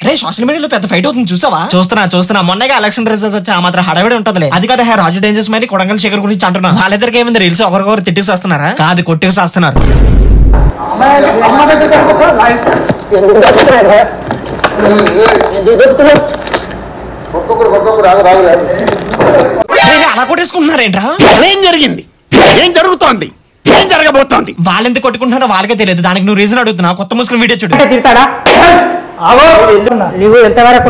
రే social మీడియాలో పెద్ద fight అవుతుంది చూసావా? చూస్తున్నా మొన్నగా ఎలక్షన్ రిజల్ట్స్ వచ్చి ఆ మాత్రం హడావిడి ఉంటదిలే. అది కదా రాజు డేంజర్స్ మరి కొడంగల్ శేఖర్ గురించి అంటున్నా. వాళ్ళిద్దరికి ఏమైంది రీల్స్ ఒకరికొకరు తిట్టిసేస్తున్నారా? కాదు కొట్టిసేస్తున్నారు. అలా కొట్టేసుకుంటున్నారేంట్రా? ఏం జరిగింది? ఏం జరుగుతోంది? ఏం జరగబోతోంది? వాళ్ళెందుకు కొట్టుకుంటున్నారో వాళ్ళకే తెలియదు. దానికి నువ్వు రీజన్ అడుగుతున్నావు. కొత్త ముస్లిం వీడియో చూడు. నువ్వు ఎంతవరకు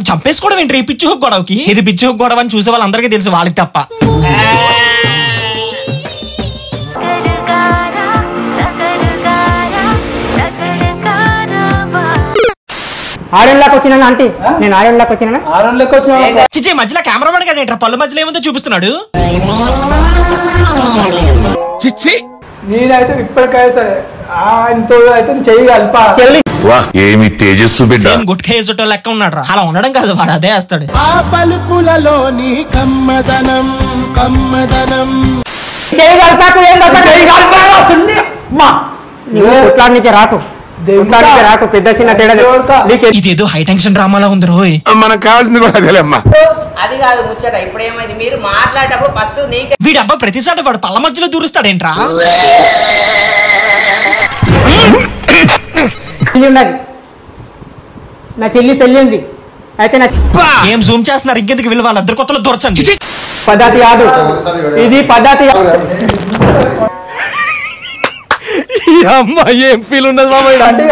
చంపేసుకోవడం ఏంటి పిచ్చి హుక్ గొడవకి? ఇది పిచ్చి హుక్ గొడవ అని చూసే వాళ్ళందరికీ తెలుసు, వాళ్ళకి తప్ప. ఆడేళ్ళకి వచ్చినా ఆంటీ, నేను ఆడేళ్ళకి వచ్చినా చిచ్చి మధ్యలో కెమెరామెన్ గారు ఏంట్రా పళ్ళు మధ్యలో ఏముందో చూపిస్తున్నాడు. చిచ్చి నేనైతే ఇప్పటికైనా సరే ఆయనతో అయితే చెయ్యి ఏమి తేజస్సు బిడ్డ గుట్కా వేసేటో లెక్క ఉన్నాడు రా. అలా ఉండడం కాదు, వాడు అదే వేస్తాడు. రాకు రాకు పెద్ద చిన్న తేడా. ఇదేదో హై టెన్షన్ డ్రామాలా ఉంది రోయ్. మనకు కావాల్సింది కూడా అదేలేమ్మా. అది కాదు ముచ్చట. ఇప్పుడు ఏమైంది, మీరు మాట్లాడేటప్పుడు ఫస్ట్ నీకే వీడి అబ్బా ప్రతిసారి వాడు పళ్ళ మధ్యలో దూరుస్తాడేంట్రా? నా చెల్లి పెళ్లి ఉంది అయితే ఏం జూమ్ చేస్తున్నారు? ఇంకెందుకు వీళ్ళు వాళ్ళిద్దరు కొత్తలో దూరచండి. పద్ధతి కాదు ఇది, పద్ధతి. ఏం ఫీల్ ఉండదు బాబాయ్ అంటే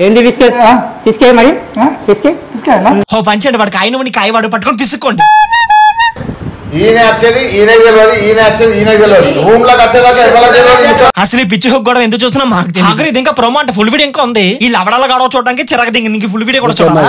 ఏంది తీసుకే మరి ఓ పంచండి వాడికి ఆయన కాయ వాడు పట్టుకొని పిసుక్కోండి. అసలు ఈ పిచ్చి హుక్ కూడా ఎందుకు చూస్తున్నా మాకు తెలియదు. ఇది ఇంకా ప్రోమో అంటే ఫుల్ వీడియో ఇంకా ఉంది. ఈ లవడాల గడవ చూడడానికి చిరగ దింగి ఫుల్ వీడియో కూడా చూడాలి.